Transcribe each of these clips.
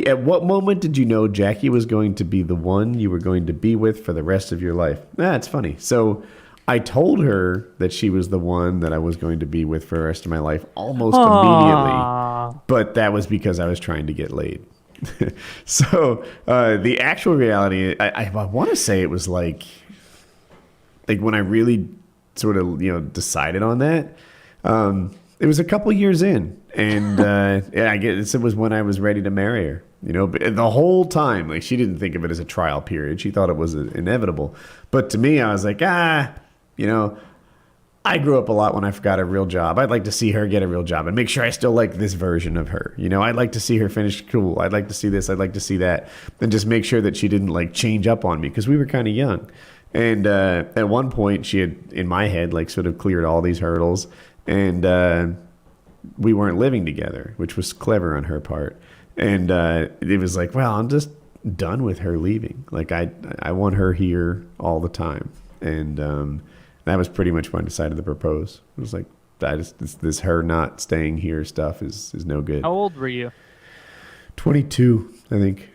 At what moment did you know Jackie was going to be the one you were going to be with for the rest of your life? It's funny. So I told her that she was the one that I was going to be with for the rest of my life almost immediately. But that was because I was trying to get laid. So the actual reality, I want to say it was like when I really sort of, decided on that, it was a couple years in. And I guess it was when I was ready to marry her. But the whole time, like, she didn't think of it as a trial period. She thought it was inevitable. But to me, I was like, I grew up a lot when I got a real job. I'd like to see her get a real job and make sure I still like this version of her. I'd like to see her finish school. I'd like to see this. I'd like to see that. And just make sure that she didn't like change up on me because we were kind of young. And at one point, she had, in my head, like sort of cleared all these hurdles. And we weren't living together, which was clever on her part. And it was like, well, I'm just done with her leaving. Like, I want her here all the time. And that was pretty much when I decided to propose. It was like, this her not staying here stuff is no good. How old were you? 22, I think.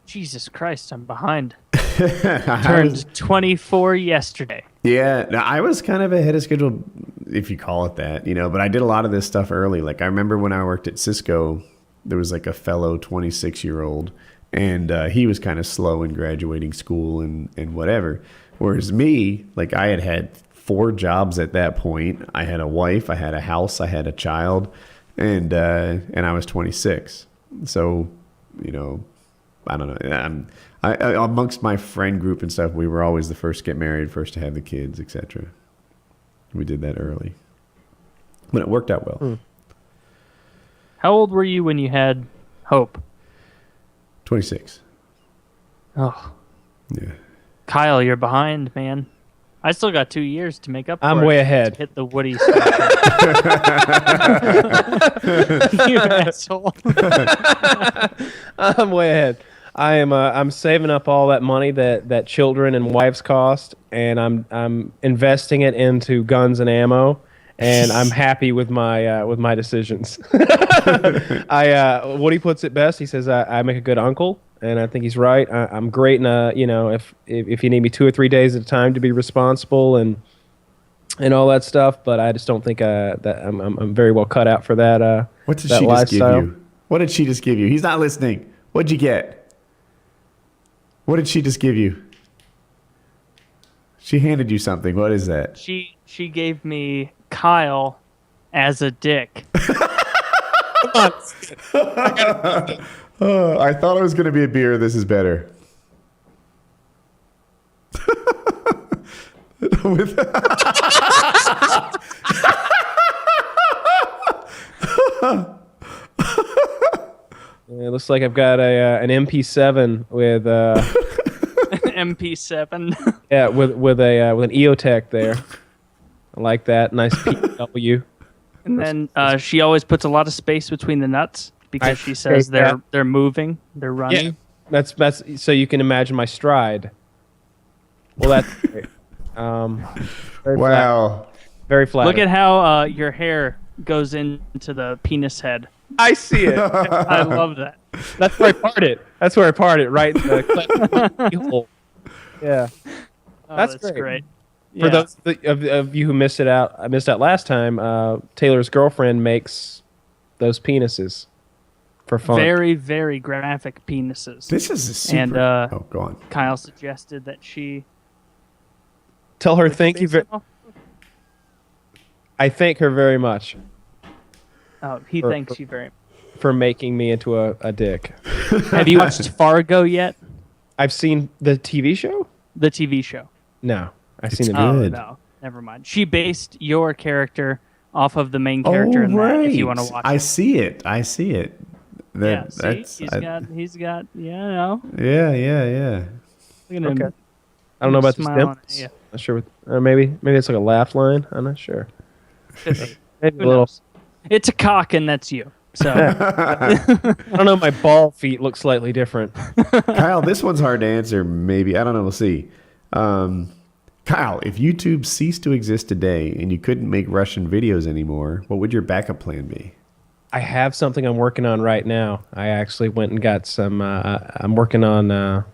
Jesus Christ, I'm behind. Turned 24 yesterday. Yeah, I was kind of ahead of schedule, if you call it that, but I did a lot of this stuff early. Like, I remember when I worked at Cisco, there was like a fellow 26-year-old, and he was kind of slow in graduating school and whatever. Whereas me, like, I had 4 jobs at that point. I had a wife, I had a house, I had a child, and I was 26. So, I don't know. I amongst my friend group and stuff, we were always the first to get married, first to have the kids, etc. We did that early, but it worked out well. How old were you when you had Hope? 26. Oh, yeah. Kyle, you're behind, man. I still got 2 years to make up for it. I'm way ahead. Hit the Woody special. You asshole. I'm way ahead. I'm saving up all that money that children and wives cost, and I'm investing it into guns and ammo, and I'm happy with my decisions. Woody puts it best. He says I make a good uncle, and I think he's right. I'm great in if you need me 2 or 3 days at a time to be responsible and all that stuff, but I just don't think that I'm very well cut out for that. What did that she just give lifestyle. you? What did she just give you? He's not listening. What'd you get? What did she just give you? She handed you something. What is that? She gave me Kyle as a dick. I thought it was going to be a beer. This is better. It looks like I've got an MP7 with MP7. yeah with an EOTech there. I like that. Nice PW. And then she always puts a lot of space between the nuts because she says they're moving, they're running. Yeah, that's so you can imagine my stride. Well, that's great. Very wow. Flat. Very flat. Look at how your hair goes into the penis head. I see it. I love that. That's where I part it. That's where I part it, right in the hole. Yeah. Oh, that's great. For those of you who missed out last time, Taylor's girlfriend makes those penises for fun. Very, very graphic penises. This is a super... And go on. Kyle suggested that she... Tell her thank you I thank her very much. Oh, he thanks you very much. For making me into a dick. Have you watched Fargo yet? I've seen the TV show? The TV show. No. I've seen the movie. Oh, no. Never mind. She based your character off of the main character in that, if you want to watch it. I see it. He's got, no. Yeah. Look at him. I don't know about the Smiling dimples. at you. Not sure. Maybe it's like a laugh line. I'm not sure. Maybe a little. It's a cock, and that's you. So I don't know. My ball feet look slightly different. Kyle, this one's hard to answer. Maybe I don't know. We'll see. Kyle, if YouTube ceased to exist today and you couldn't make Russian videos anymore, what would your backup plan be? I have something I'm working on right now. I actually went and got some. I'm working on. I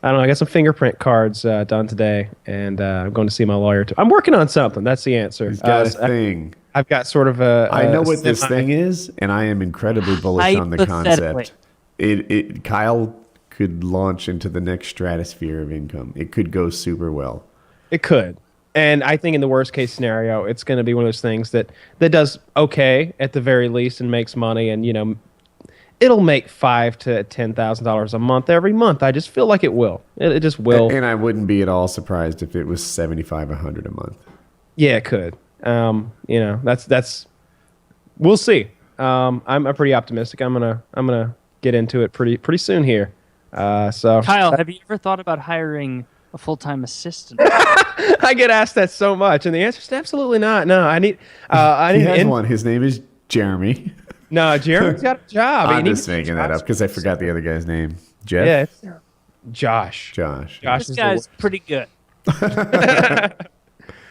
don't know. I got some fingerprint cards done today, and I'm going to see my lawyer. I'm working on something. That's the answer. He's got a thing. I've got sort of a. I know what this thing is, and I am incredibly bullish on the Hypothetically. concept. Kyle could launch into the next stratosphere of income. It could go super well. It could. And I think in the worst case scenario, it's going to be one of those things that does okay at the very least and makes money, and it'll make $5,000 to $10,000 a month every month. I just feel like it will. It just will. And I wouldn't be at all surprised if it was $75-$100 a month. Yeah, it could. That's. We'll see. I'm pretty optimistic. I'm gonna get into it pretty soon here. So Kyle, have you ever thought about hiring a full-time assistant? I get asked that so much, and the answer is absolutely not. No, I need. He has one. His name is Jeremy. No, Jeremy's got a job. I'm just making that up because I forgot the other guy's name. Jeff? Yeah, it's Josh. Josh. Josh This is guy's the pretty good.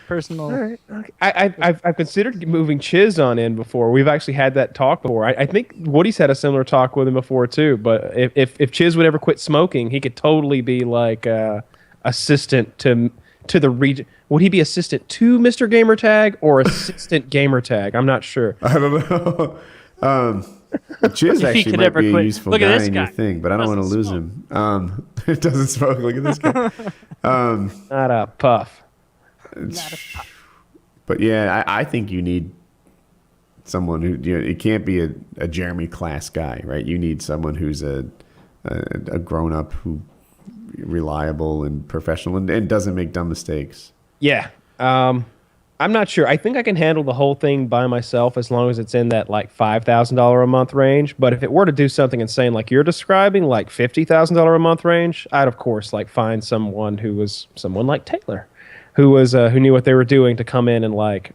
Personal. All right, okay. I've considered moving Chiz on in before. We've actually had that talk before. I think Woody's had a similar talk with him before too. But if Chiz would ever quit smoking, he could totally be like assistant to the region. Would he be assistant to Mr. Gamertag or assistant Gamertag? I'm not sure. I don't know. Chiz If he actually could might ever be a quit. useful Look at guy this in your guy. thing, but I don't want to Doesn't lose him. It doesn't smoke. Look at this guy. Not a puff. But yeah, I think you need someone who it can't be a Jeremy class guy, right? You need someone who's a grown up who reliable and professional and doesn't make dumb mistakes. Yeah. I'm not sure. I think I can handle the whole thing by myself as long as it's in that like $5,000 a month range. But if it were to do something insane like you're describing, like $50,000 a month range, I'd of course like find someone who was someone like Taylor, who knew what they were doing to come in and like.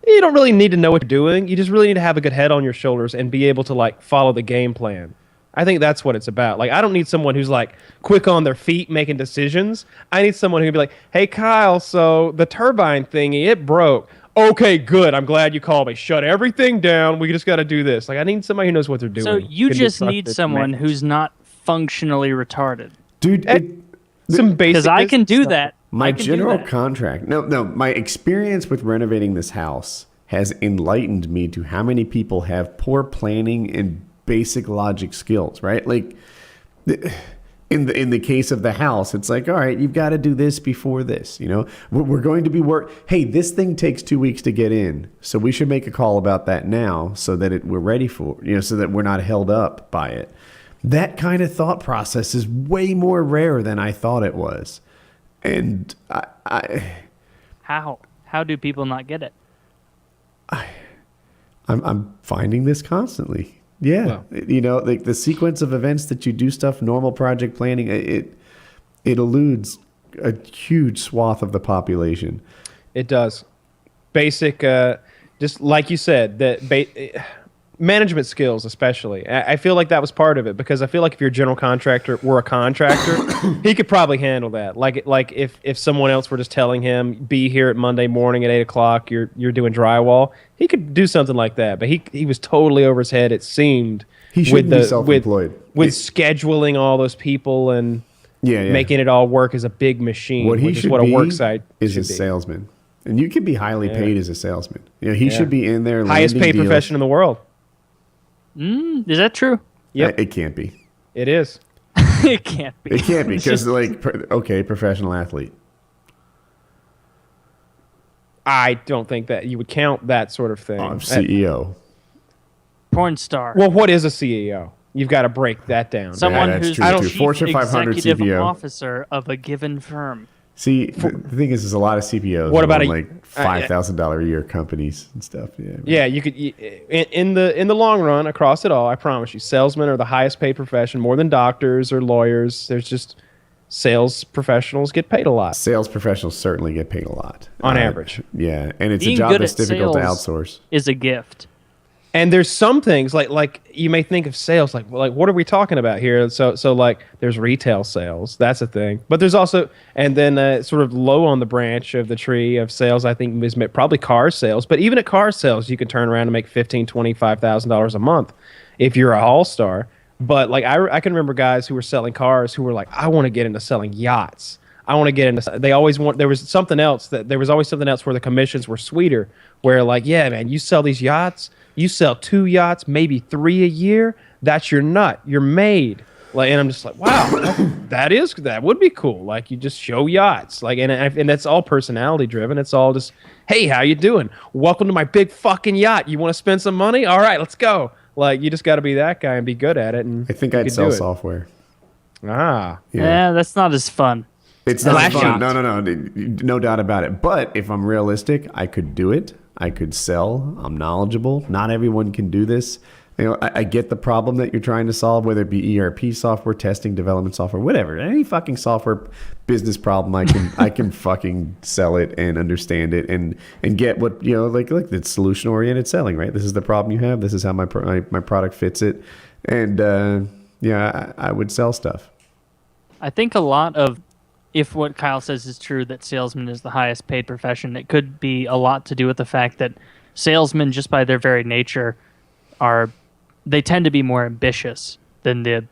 You don't really need to know what you're doing. You just really need to have a good head on your shoulders and be able to like follow the game plan. I think that's what it's about. Like, I don't need someone who's like quick on their feet making decisions. I need someone who'd be like, "Hey, Kyle, so the turbine thingy, it broke. Okay, good. I'm glad you called me. Shut everything down. We just got to do this." Like, I need somebody who knows what they're doing. So you Can be just need trusted, someone managed. who's not functionally retarded. Dude, some basic. Because I can do stuff. that. my I can do general that. contract. No, my experience with renovating this house has enlightened me to how many people have poor planning and basic logic skills, right? Like in the case of the house, it's like, all right, you've got to do this before this, we're going to be hey, this thing takes 2 weeks to get in, so we should make a call about that now so that we're ready for, so that we're not held up by it. That kind of thought process is way more rare than I thought it was. And How do people not get it? I'm finding this constantly. Yeah, Well. like the sequence of events that you do stuff, normal project planning, it eludes a huge swath of the population. It does. Basic, just like you said, management skills especially. I feel like that was part of it because I feel like if your general contractor were a contractor, he could probably handle that. Like if someone else were just telling him, be here at Monday morning at 8 o'clock, you're doing drywall, he could do something like that. But he was totally over his head, it seemed. He shouldn't be self-employed. With scheduling all those people and making it all work as a big machine, What he which is should what a be work site is should a be. salesman. And you can be highly paid as a salesman. He should be in there. Highest landing paid deals. profession in the world. Is that true? Yep. It can't be. It is. It can't be. It can't be because, professional athlete. I don't think that you would count that sort of thing. CEO. Porn star. Well, what is a CEO? You've got to break that down. Someone that's who's true, the too. chief Fortune 500 executive CPO. officer of a given firm. See, the thing is, there's a lot of CPOs. What about like $5,000 a year companies and stuff? Yeah. Yeah, you could in the long run across it all. I promise you, salesmen are the highest paid profession, more than doctors or lawyers. There's just sales professionals get paid a lot Sales professionals certainly get paid a lot on average. Yeah, and it's Being a job good that's at difficult to sales outsource. is a gift. And there's some things like you may think of sales like what are we talking about here? So like there's retail sales, that's a thing. But there's also and then sort of low on the branch of the tree of sales, I think is probably car sales. But even at car sales, you can turn around and make $15,000-$25,000 a month if you're a all-star. But like I can remember guys who were selling cars who were like, I want to get into selling yachts. I want to get into. They always want. There was always something else where the commissions were sweeter. Where like, yeah, man, you sell these yachts. You sell 2 yachts, maybe 3 a year. That's your nut. You're made. Like, and I'm just like, wow, that would be cool. Like, you just show yachts. Like, and that's all personality driven. It's all just, hey, how you doing? Welcome to my big fucking yacht. You want to spend some money? All right, let's go. Like, you just got to be that guy and be good at it. And I think I'd sell software. Yeah, that's not as fun. It's not fun. No doubt about it. But if I'm realistic, I could do it. I could sell. I'm knowledgeable. Not everyone can do this. You know, I get the problem that you're trying to solve, whether it be ERP software, testing, development software, whatever. Any fucking software business problem, I can fucking sell it and understand it and get what, you know, like it's solution oriented selling, right? This is the problem you have. This is how my product fits it, and I would sell stuff. I think a lot of, if what Kyle says is true, that salesman is the highest paid profession, it could be a lot to do with the fact that salesmen, just by their very nature, they tend to be more ambitious than the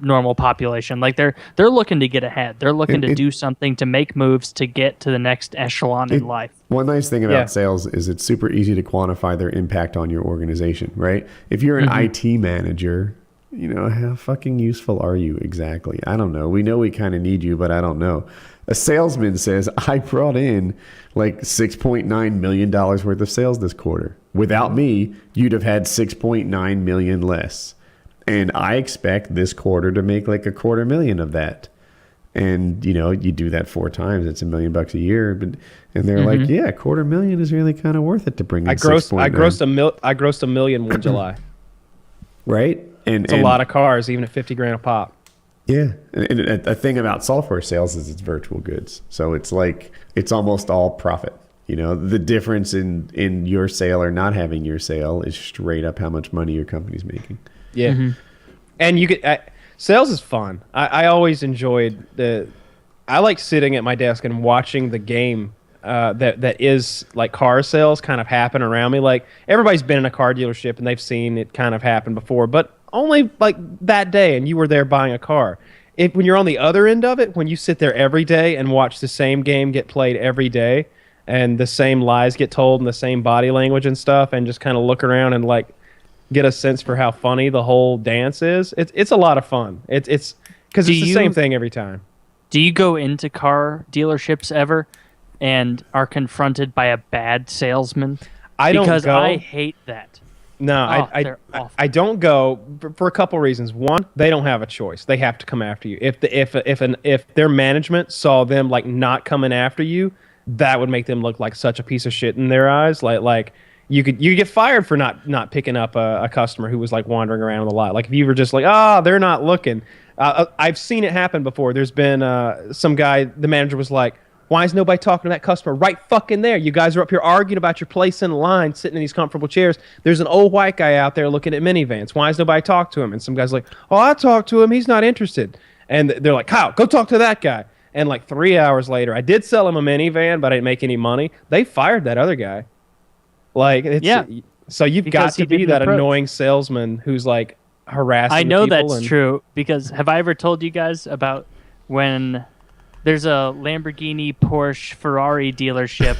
normal population. Like they're looking to get ahead. They're looking to do something, to make moves, to get to the next echelon in life. One nice thing about sales is it's super easy to quantify their impact on your organization, right? If you're an IT manager, you know, how fucking useful are you exactly? I don't know. We know we kind of need you, but I don't know. A salesman says, I brought in like $6.9 million worth of sales this quarter. Without me, you'd have had 6.9 million less. And I expect this quarter to make like $250,000 of that. And, you know, you do that 4 times, it's $1 million a year. And they're like, yeah, $250,000 is really kind of worth it to bring in I grossed $1 million in July. Right? It's a lot of cars, even at $50,000 a pop. Yeah. And a thing about software sales is it's virtual goods. So it's like, it's almost all profit. You know, the difference in your sale or not having your sale is straight up how much money your company's making. Yeah. And you could, sales is fun. I always enjoyed I like sitting at my desk and watching the game that is like car sales kind of happen around me. Like everybody's been in a car dealership and they've seen it kind of happen before, but only like that day, and you were there buying a car. When you're on the other end of it, when you sit there every day and watch the same game get played every day and the same lies get told and the same body language and stuff, and just kind of look around and like get a sense for how funny the whole dance is, it's a lot of fun. It's because it's the same thing every time. Do you go into car dealerships ever and are confronted by a bad salesman? I don't go. Because I hate that. No, I don't go for a couple reasons. One, they don't have a choice; they have to come after you. If their management saw them like not coming after you, that would make them look like such a piece of shit in their eyes. Like you get fired for not picking up a customer who was like wandering around the lot. Like if you were just like, they're not looking. I've seen it happen before. There's been some guy. The manager was like, why is nobody talking to that customer right fucking there? You guys are up here arguing about your place in line, sitting in these comfortable chairs. There's an old white guy out there looking at minivans. Why is nobody talking to him? And some guy's like, I talked to him. He's not interested. And they're like, Kyle, go talk to that guy. And like 3 hours later, I did sell him a minivan, but I didn't make any money. They fired that other guy. Like, so you've got to be that annoying salesman who's like harassing people. I know that's true, because have I ever told you guys about when there's a Lamborghini, Porsche, Ferrari dealership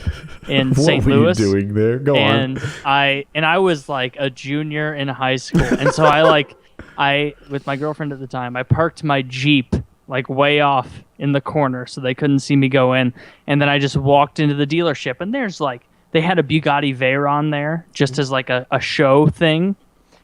in St. Louis? What were you doing there? Go on. And I was like a junior in high school, and so I with my girlfriend at the time, I parked my Jeep like way off in the corner so they couldn't see me go in, and then I just walked into the dealership, and there's like, they had a Bugatti Veyron there just as like a show thing,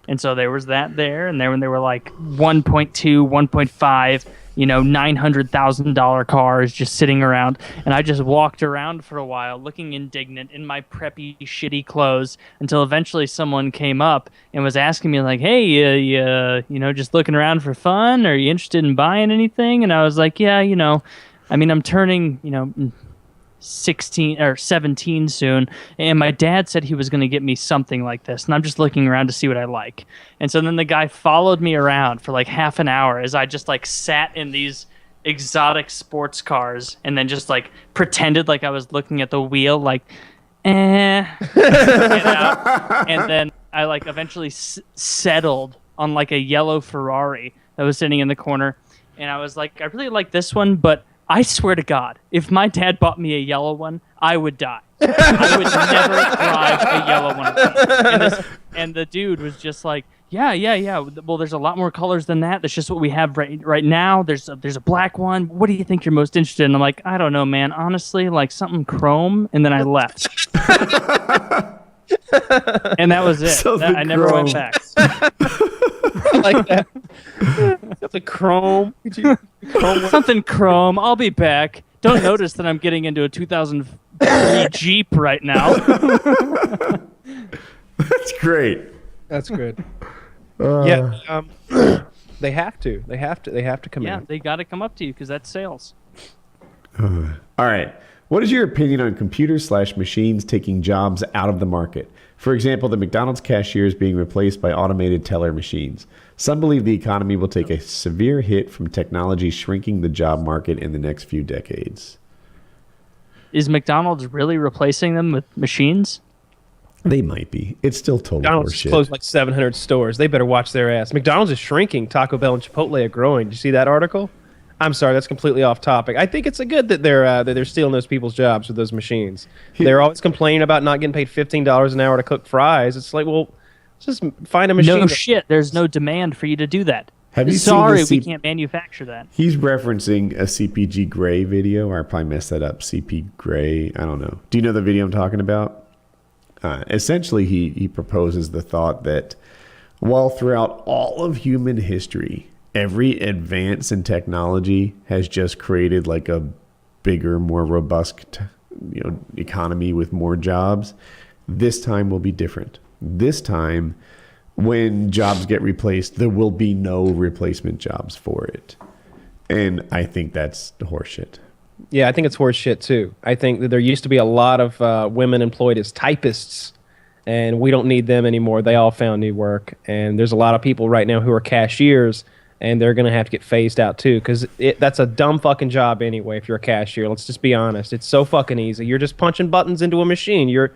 and so there was that there, and then when they were like 1.2, 1.5, $900,000 cars just sitting around, and I just walked around for a while looking indignant in my preppy shitty clothes until eventually someone came up and was asking me like, hey, just looking around for fun, are you interested in buying anything? And I was like, yeah, I'm turning 16 or 17 soon, and my dad said he was going to get me something like this, and I'm just looking around to see what I like. And so then the guy followed me around for like half an hour as I just like sat in these exotic sports cars and then just like pretended like I was looking at the wheel like and then I like eventually settled on like a yellow Ferrari that was sitting in the corner, and I was like, I really like this one, but I swear to God, if my dad bought me a yellow one, I would die. I would never drive a yellow one. And the dude was just like, yeah. Well, there's a lot more colors than that. That's just what we have right now. There's a black one. What do you think you're most interested in? I'm like, I don't know, man. Honestly, like something chrome. And then I left. And that was it. I never went back. Like that. The chrome. Something chrome. I'll be back. Don't notice that I'm getting into a 2003 Jeep right now. That's great. That's good. Yeah, they have to. They have to come in. Yeah, they got to come up to you because that's sales. All right. What is your opinion on computers/machines taking jobs out of the market? For example, the McDonald's cashiers being replaced by automated teller machines. Some believe the economy will take a severe hit from technology shrinking the job market in the next few decades. Is McDonald's really replacing them with machines? They might be. It's still total McDonald's horseshit. closed like 700 stores. They better watch their ass. McDonald's is shrinking. Taco Bell and Chipotle are growing. Did you see that article? I'm sorry, that's completely off topic. I think it's a good that they're stealing those people's jobs with those machines. They're always complaining about not getting paid $15 an hour to cook fries. It's like, well, just find a machine. No shit. There's no demand for you to do that. Have you Sorry, seen we can't manufacture that. He's referencing a CPG Gray video, or I probably messed that up. CP Gray, I don't know. Do you know the video I'm talking about? Essentially, he proposes the thought that while throughout all of human history, every advance in technology has just created like a bigger, more robust, economy with more jobs, this time will be different. This time, when jobs get replaced, there will be no replacement jobs for it. And I think that's horseshit. Yeah, I think it's horse shit too. I think that there used to be a lot of women employed as typists, and we don't need them anymore. They all found new work. And there's a lot of people right now who are cashiers, and they're going to have to get phased out too, because that's a dumb fucking job anyway if you're a cashier. Let's just be honest. It's so fucking easy. You're just punching buttons into a machine. You're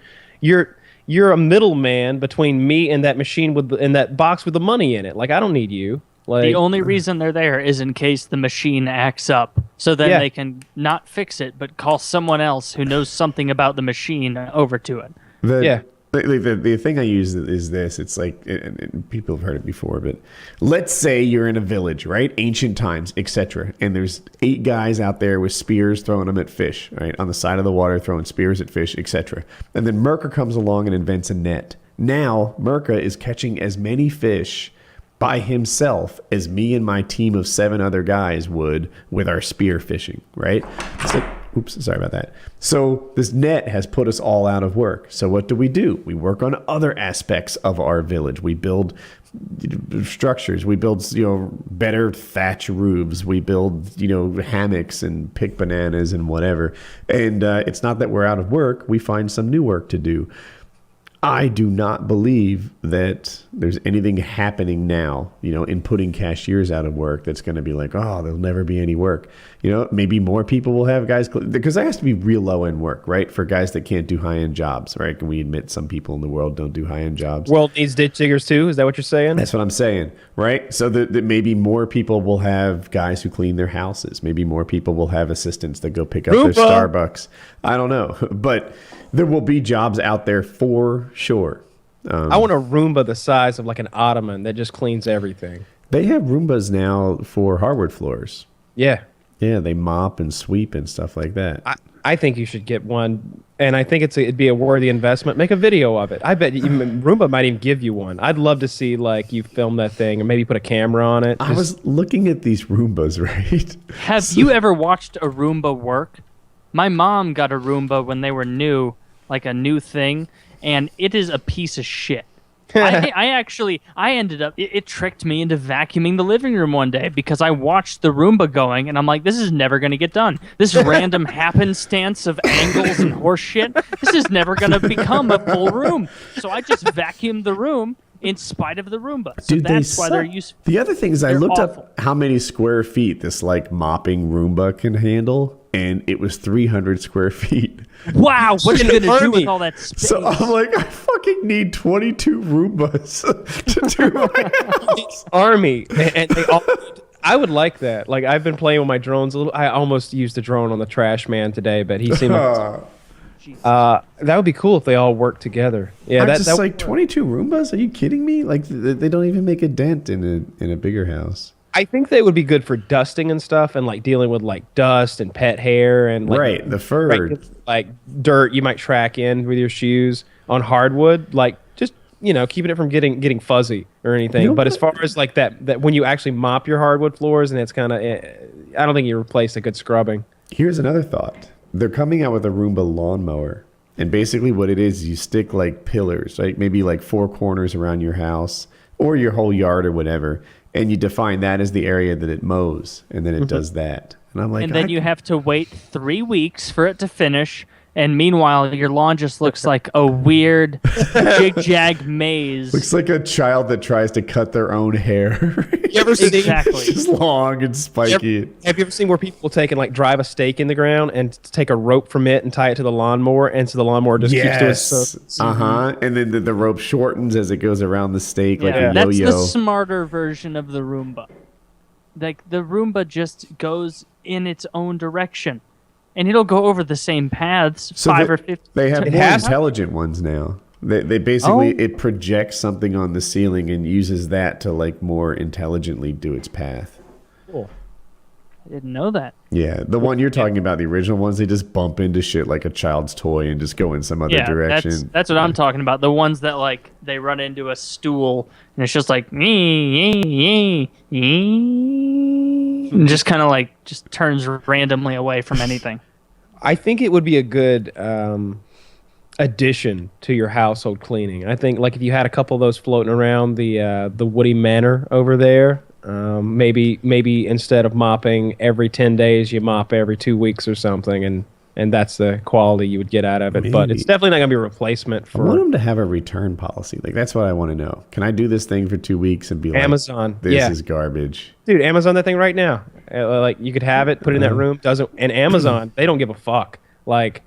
a middleman between me and that machine in that box with the money in it. Like, I don't need you. Like, the only reason they're there is in case the machine acts up, so then they can not fix it, but call someone else who knows something about the machine over to it. The thing I use is this. It's like, and people have heard it before, but let's say you're in a village, right? Ancient times, etc. And there's 8 guys out there with spears throwing them at fish, right? On the side of the water, throwing spears at fish, etc. And then Merca comes along and invents a net. Now, Merca is catching as many fish by himself as me and my team of 7 other guys would with our spear fishing, right? It's like, oops, sorry about that. So this net has put us all out of work. So what do? We work on other aspects of our village. We build structures. We build, better thatch roofs. We build, hammocks and pick bananas and whatever. And it's not that we're out of work. We find some new work to do. I do not believe that there's anything happening now, in putting cashiers out of work that's going to be like, oh, there'll never be any work. Maybe more people will have guys, because there has to be real low-end work, right? For guys that can't do high-end jobs, right? Can we admit some people in the world don't do high-end jobs? World needs ditch diggers too? Is that what you're saying? That's what I'm saying, right? So that maybe more people will have guys who clean their houses. Maybe more people will have assistants that go pick up their Starbucks. I don't know. But there will be jobs out there for sure. I want a Roomba the size of like an ottoman that just cleans everything. They have Roombas now for hardwood floors. Yeah. Yeah, they mop and sweep and stuff like that. I think you should get one, and I think it'd be a worthy investment. Make a video of it. I bet Roomba might even give you one. I'd love to see like you film that thing, or maybe put a camera on it. I was looking at these Roombas, right? Have you ever watched a Roomba work? My mom got a Roomba when they were new, like a new thing, and it is a piece of shit. I ended up, it tricked me into vacuuming the living room one day because I watched the Roomba going and I'm like, this is never going to get done. This random happenstance of angles and horse shit, this is never going to become a full room. So I just vacuumed the room in spite of the Roomba. So Dude, that's why they're useful. The other thing is I They're looked awful. up how many square feet this like mopping Roomba can handle, and it was 300 square feet. Wow, what are you going to do Army. with all that space? So I'm like, I fucking need 22 Roombas to do my house. Army, and they all. I would like that. Like I've been playing with my drones a little. I almost used a drone on the trash man today, but he seemed. That would be cool if they all worked together. Yeah, I'm that just like 22 Roombas? Are you kidding me? Like they don't even make a dent in a bigger house. I think they would be good for dusting and stuff, and like dealing with like dust and pet hair and like, Right, the fur. right, like dirt you might track in with your shoes on hardwood. Like just keeping it from getting fuzzy or anything. You know But as what? far as like that when you actually mop your hardwood floors, and it's kind of, I don't think you replace a good scrubbing. Here's another thought. They're coming out with a Roomba lawnmower. And basically what it is, you stick like pillars, like maybe like 4 corners around your house or your whole yard or whatever. And you define that as the area that it mows. And then it does that. And I'm like, and then you have to wait 3 weeks for it to finish. And meanwhile, your lawn just looks like a weird jig-jag maze. looks like a child that tries to cut their own hair. You ever seen? Exactly. It's just long and spiky. Have you ever seen where people take and like drive a stake in the ground and take a rope from it and tie it to the lawnmower, and so the lawnmower just keeps doing Yes. And then the rope shortens as it goes around the stake like a that's yo-yo. the smarter version of the Roomba. Like the Roomba just goes in its own direction, and it'll go over the same paths, So 5 or 50. They have more has- intelligent ones now. They basically Oh. it projects something on the ceiling and uses that to like more intelligently do its path. Cool. I didn't know that. Yeah, the one you're talking about, the original ones, they just bump into shit like a child's toy and just go in some other Yeah, direction. that's what I'm talking about. The ones that like they run into a stool and it's just like and just kind of like just turns randomly away from anything. I think it would be a good addition to your household cleaning. I think like if you had a couple of those floating around the Woody Manor over there, maybe instead of mopping every 10 days, you mop every 2 weeks or something, and that's the quality you would get out of it. But Maybe. it's definitely not going to be a replacement I want for them to have a return policy. Like that's what I want to know. Can I do this thing for 2 weeks and be like, Amazon. This Yeah. is garbage. Dude, Amazon that thing right now. Like you could have it, put it in that room, and Amazon, they don't give a fuck. Like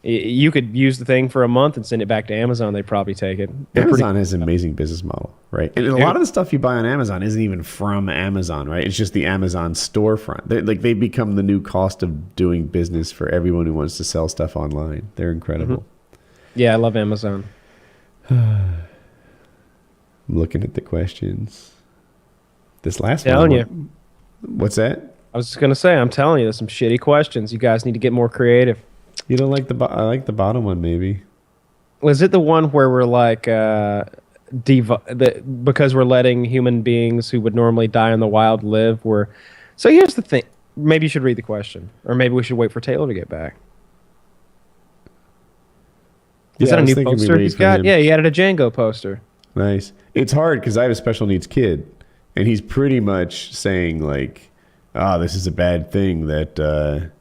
you could use the thing for a month and send it back to Amazon. They'd probably take it. They're pretty- Amazon has an amazing business model, right? And a lot of the stuff you buy on Amazon isn't even from Amazon, right? It's just the Amazon storefront. They become the new cost of doing business for everyone who wants to sell stuff online. They're incredible. Yeah, I love Amazon. I'm looking at the questions. This last Telling one. you. What's that? I was just gonna say, I'm telling you, there's some shitty questions. You guys need to get more creative. You don't like I like the bottom one, maybe. Was it the one where we're like, because we're letting human beings who would normally die in the wild live? So here's the thing. Maybe you should read the question, or maybe we should wait for Taylor to get back. Is Yeah, that I a was new thinking we poster wait he's for got? him. Yeah, he added a Django poster. Nice. It's hard because I have a special needs kid, and he's pretty much saying like, this is a bad thing that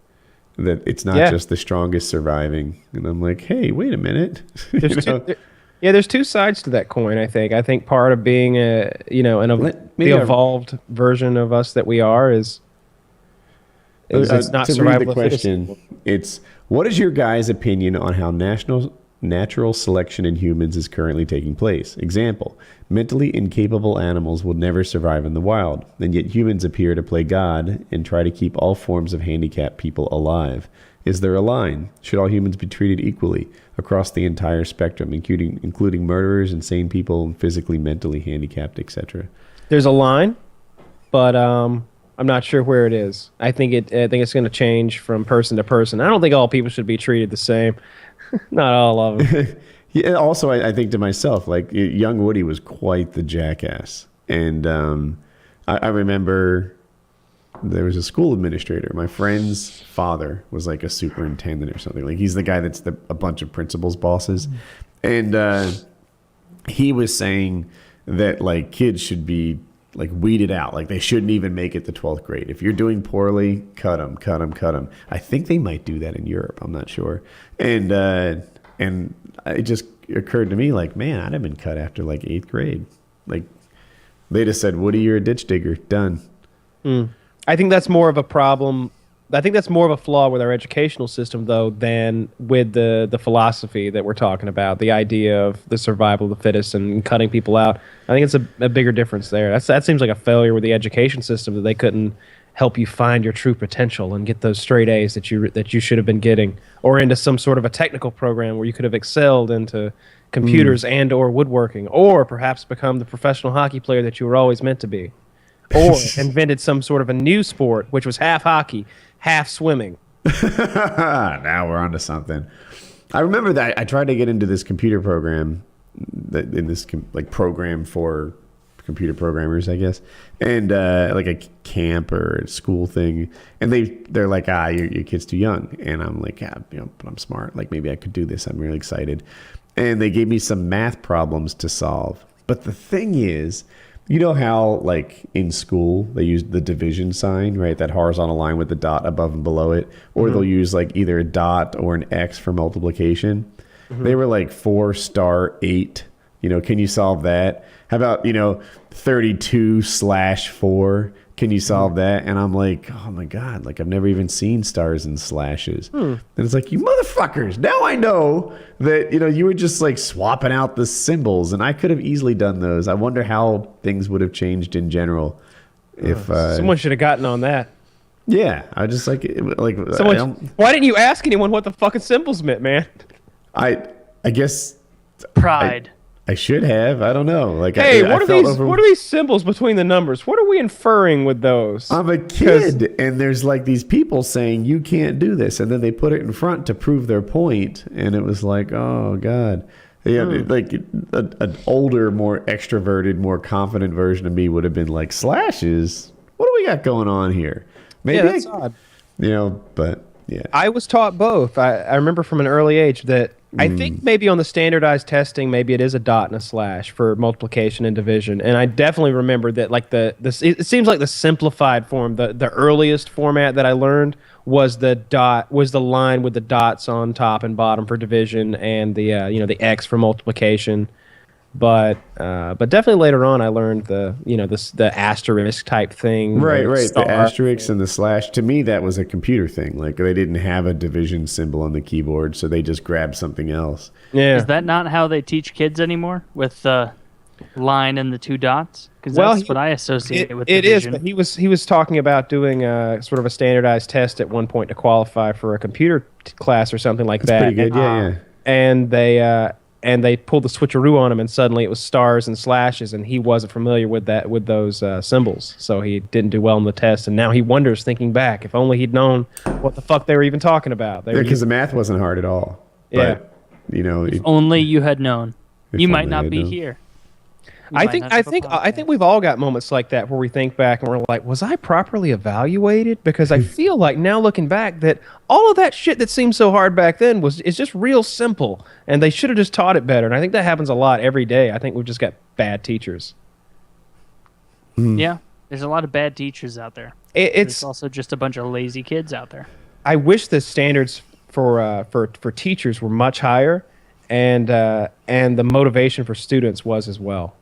it's not Yeah. just the strongest surviving." And I'm like, "Hey, wait a minute." You There's know? there's two sides to that coin. I think part of being the maybe I- evolved version of us that we are is it's not to survival read the of the fittest. question, it's what is your guys' opinion on how natural selection in humans is currently taking place? Example, mentally incapable animals will never survive in the wild, and yet humans appear to play God and try to keep all forms of handicapped people alive. Is there a line? Should all humans be treated equally across the entire spectrum, including murderers, insane people, physically, mentally handicapped, etc.? There's a line, but I'm not sure where it is. I think it's going to change from person to person. I don't think all people should be treated the same. Not all of them. Yeah. Also, I think to myself, like young Woody was quite the jackass, and I remember there was a school administrator. My friend's father was like a superintendent or something. Like he's the guy that's a bunch of principals' bosses, and he was saying that like kids should be like weeded out. Like they shouldn't even make it to 12th grade. If you're doing poorly, cut them, cut them, cut them. I think they might do that in Europe. I'm not sure. And it just occurred to me like, man, I'd have been cut after like 8th grade. Like they just said, Woody, you're a ditch digger. Done. I think that's more of a problem. I think that's more of a flaw with our educational system, though, than with the philosophy that we're talking about, the idea of the survival of the fittest and cutting people out. I think it's a bigger difference there. That seems like a failure with the education system, that they couldn't help you find your true potential and get those straight A's that you should have been getting, or into some sort of a technical program where you could have excelled into computers and or woodworking, or perhaps become the professional hockey player that you were always meant to be, or invented some sort of a new sport, which was half hockey, half swimming. Now we're on to something. I remember that I tried to get into this computer program, like program for computer programmers, I guess, and like a camp or a school thing, and they're like, your kid's too young, and I'm like, but I'm smart. Like maybe I could do this. I'm really excited, and they gave me some math problems to solve. But the thing is, you know how, like, in school, they use the division sign, right? That horizontal line with the dot above and below it. Or they'll use, like, either a dot or an X for multiplication. They were like 4 * 8. Can you solve that? How about, 32/4? Can you solve that? And I'm like, oh, my God. Like, I've never even seen stars and slashes. And it's like, you motherfuckers. Now I know that, you were just, like, swapping out the symbols. And I could have easily done those. I wonder how things would have changed in general if... someone should have gotten on that. Yeah. I just, like... Why didn't you ask anyone what the fucking symbols meant, man? I guess... Pride. I should have. I don't know. Like, hey, what are these symbols between the numbers? What are we inferring with those? I'm a kid, and there's like these people saying you can't do this, and then they put it in front to prove their point, and it was like, oh God, yeah, like an older, more extroverted, more confident version of me would have been like, slashes. What do we got going on here? Maybe that's odd. But yeah, I was taught both. I remember from an early age that. I think maybe on the standardized testing, maybe it is a dot and a slash for multiplication and division. And I definitely remember that, like it seems like the simplified form, the earliest format that I learned was the line with the dots on top and bottom for division, and the X for multiplication. But definitely later on, I learned the asterisk type thing. Right. The asterisk and the slash. To me, that was a computer thing. Like they didn't have a division symbol on the keyboard, so they just grabbed something else. Yeah. Is that not how they teach kids anymore, with the line and the 2 dots? Because that's what I associate with division. It is, but he was talking about doing sort of a standardized test at one point to qualify for a computer class or something like that. Pretty good, yeah. And they pulled the switcheroo on him, and suddenly it was stars and slashes, and he wasn't familiar with those symbols, so he didn't do well in the test. And now he wonders, thinking back, if only he'd known what the fuck they were even talking about. Because the math wasn't hard at all. Yeah, but, if only you had known, you might not be here. I think we've all got moments like that where we think back and we're like, was I properly evaluated? Because I feel like now looking back that all of that shit that seemed so hard back then is just real simple, and they should have just taught it better. And I think that happens a lot every day. I think we've just got bad teachers. Yeah, there's a lot of bad teachers out there. It's also just a bunch of lazy kids out there. I wish the standards for teachers were much higher, and the motivation for students was as well.